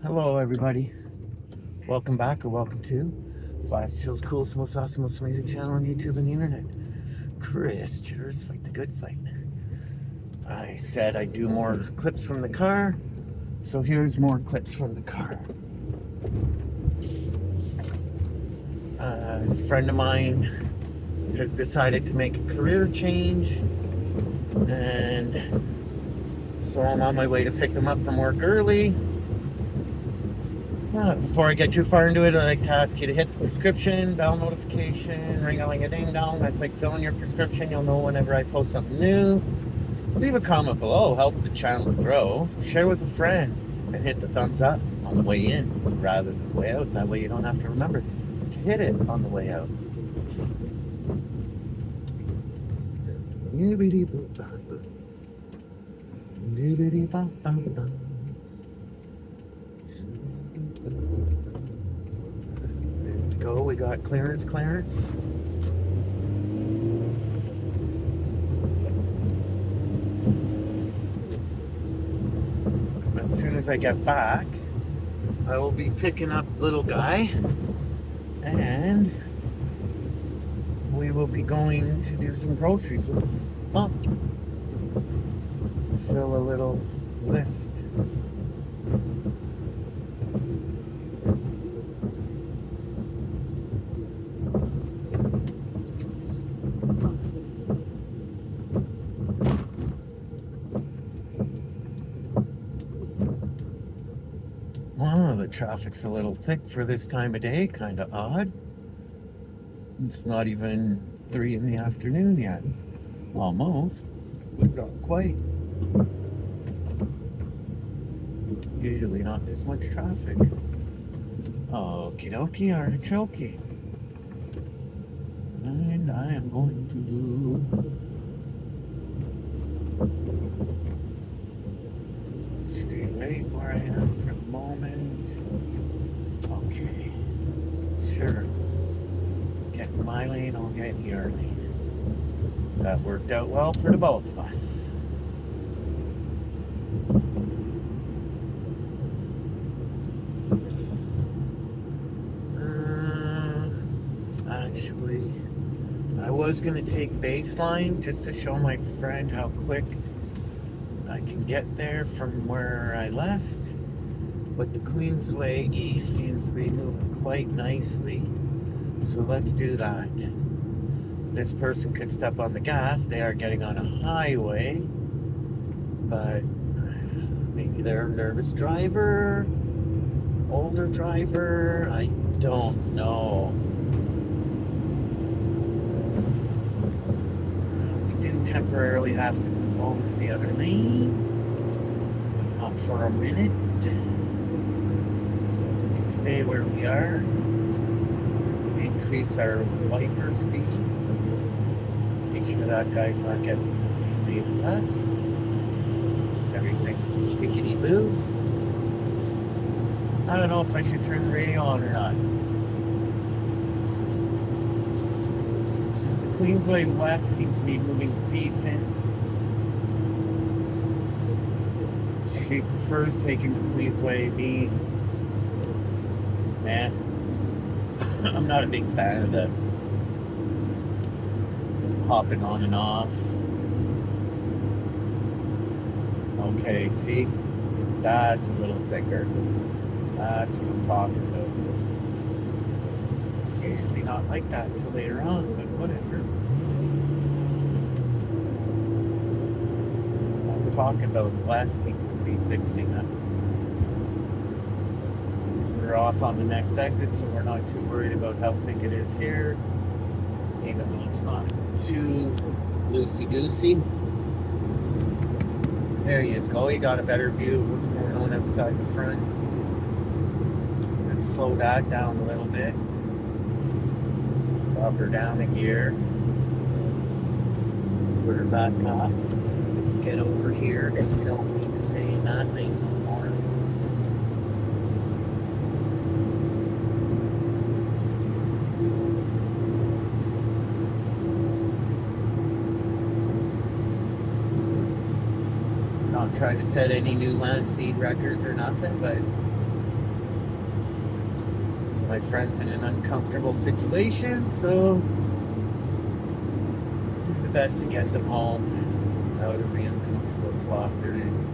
Hello, everybody. Welcome back, or welcome to Flash Show's coolest, most awesome, most amazing channel on YouTube and the internet. Chris Chitters, fight the good fight. I said I'd do more clips from the car, so here's more clips from the car. A friend of mine has decided to make a career change, and so I'm on my way to pick them up from work early. Before I get too far into it, I'd like to ask you to hit the prescription, bell notification, ring-a-ling-a-ding-dong. That's like filling your prescription. You'll know whenever I post something new. Leave a comment below, help the channel grow. Share with a friend, and hit the thumbs up on the way in rather than the way out. That way you don't have to remember to hit it on the way out. There we go, we got clearance. As soon as I get back, I will be picking up little guy, and we will be going to do some groceries with Mom. Fill a little list. Oh, the traffic's a little thick for this time of day, kind of odd. It's not even 3 in the afternoon yet. Almost, but not quite. Usually not this much traffic. Okie dokie, artichoke. And I am going to stay right where I am for the moment. Okay, sure. Get in my lane, I'll get in your lane. That worked out well for the both of us. Actually, I was going to take baseline just to show my friend how quick I can get there from where I left. But the Queensway East seems to be moving quite nicely. So let's do that. This person could step on the gas. They are getting on a highway. But maybe they're a nervous driver, older driver. I don't know. We do temporarily have to move over to the other lane, but not for a minute. So we can stay where we are. Let's increase our wiper speed. Make sure that guy's not getting in the same lane as us. Everything's tickety-boo. I don't know if I should turn the radio on or not. The Queensway West seems to be moving decent. She prefers taking the Queensway. Me, I'm not a big fan of the hopping on and off. Okay, see? That's a little thicker. That's what I'm talking about. It's usually not like that until later on, but whatever. I'm talking about west seems to be thickening up. We're off on the next exit, so we're not too worried about how thick it is here, even though it's not too loosey-goosey. There you go. You got a better view of what's going on outside the front. Let's slow that down a little bit. Drop her down a gear. Put her back up. Get over here because we don't need to stay in that lane no more. Not trying to set any new land speed records or nothing, but My friend's in an uncomfortable situation, so do the best to get them home out of the uncomfortable slot they're in.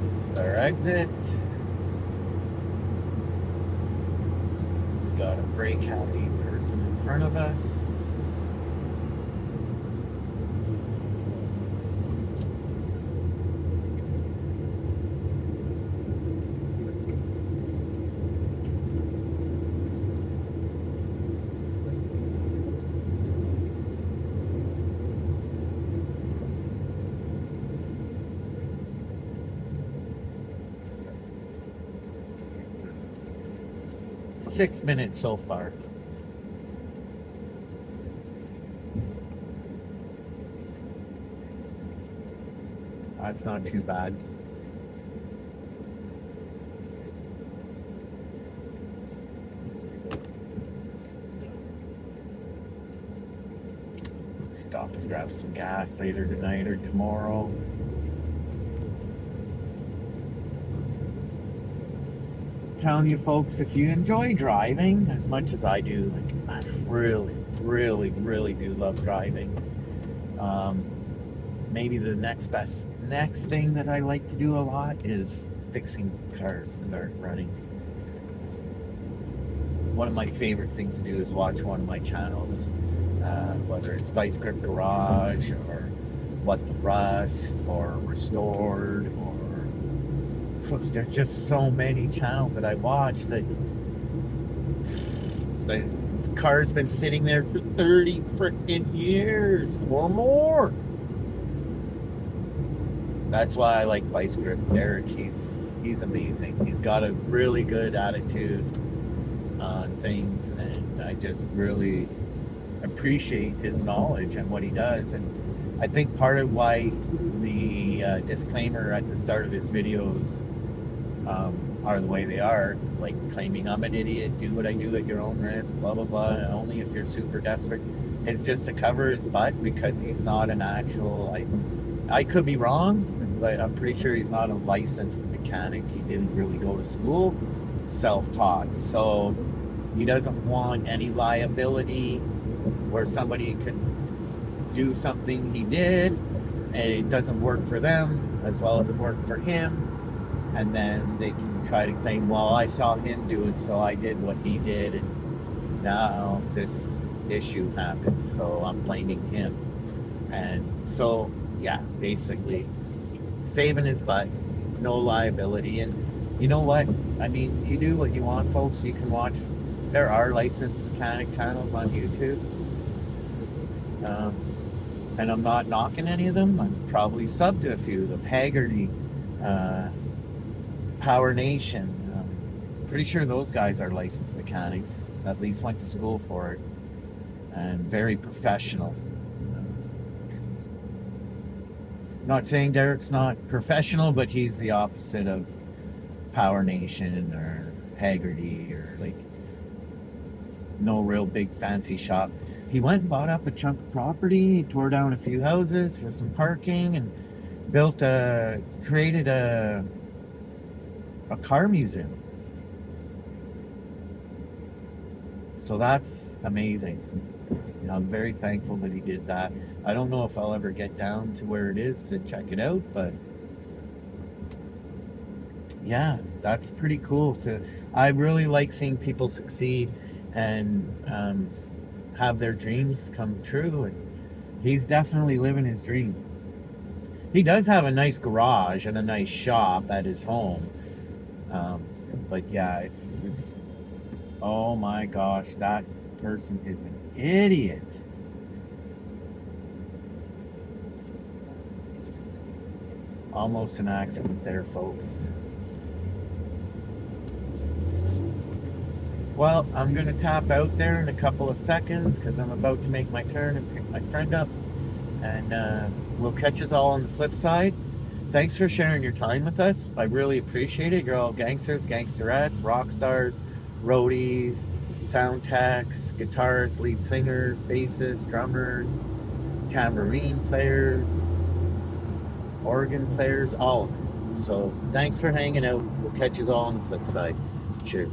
This is our exit. We got a brake happy person in front of us. Six minutes so far. That's not too bad. Stop and grab some gas later tonight or tomorrow. Telling you folks, if you enjoy driving as much as I do, like I really do love driving. Maybe the next thing that I like to do a lot is fixing cars that aren't running. One of my favorite things to do is watch one of my channels, whether it's Vice Grip Garage or What the Rust or Restored, or there's just so many channels that I watch that the car's been sitting there for 30 freaking years or more. That's why I like Vice Grip. Derek, he's amazing. He's got a really good attitude on things, and I just really appreciate his knowledge and what he does. And I think part of why the disclaimer at the start of his videos are the way they are, like claiming I'm an idiot, do what I do at your own risk, blah blah blah, only if you're super desperate. It's just to cover his butt, because he's not an actual, I could be wrong, but I'm pretty sure he's not a licensed mechanic. He didn't really go to school, self-taught. So he doesn't want any liability where somebody could do something he did and it doesn't work for them as well as it worked for him, and then they can try to claim, well, I saw him do it, so I did what he did, and now this issue happened, so I'm blaming him. And so yeah, basically saving his butt, no liability. And you know what, I mean, you do what you want, folks. You can watch, there are licensed mechanic channels on YouTube, and I'm not knocking any of them. I'm probably subbed to a few of them. Haggerty, Power Nation, pretty sure those guys are licensed mechanics, at least went to school for it, and very professional. Not saying Derek's not professional, but he's the opposite of Power Nation or Haggerty, or like no real big fancy shop. He went and bought up a chunk of property, he tore down a few houses for some parking, and created a car museum. So that's amazing. You know, I'm very thankful that he did that. I don't know if I'll ever get down to where it is to check it out, but yeah, that's pretty cool. I really like seeing people succeed and have their dreams come true, and he's definitely living his dream. He does have a nice garage and a nice shop at his home, but yeah, it's oh my gosh, that person is an idiot. Almost an accident there, folks. Well, I'm gonna tap out there in a couple of seconds because I'm about to make my turn and pick my friend up, and we'll catch us all on the flip side. Thanks for sharing your time with us. I really appreciate it. You're all gangsters, gangsterettes, rock stars, roadies, sound techs, guitarists, lead singers, bassists, drummers, tambourine players, or organ players, all of it. So thanks for hanging out. We'll catch you all on the flip side. Cheers.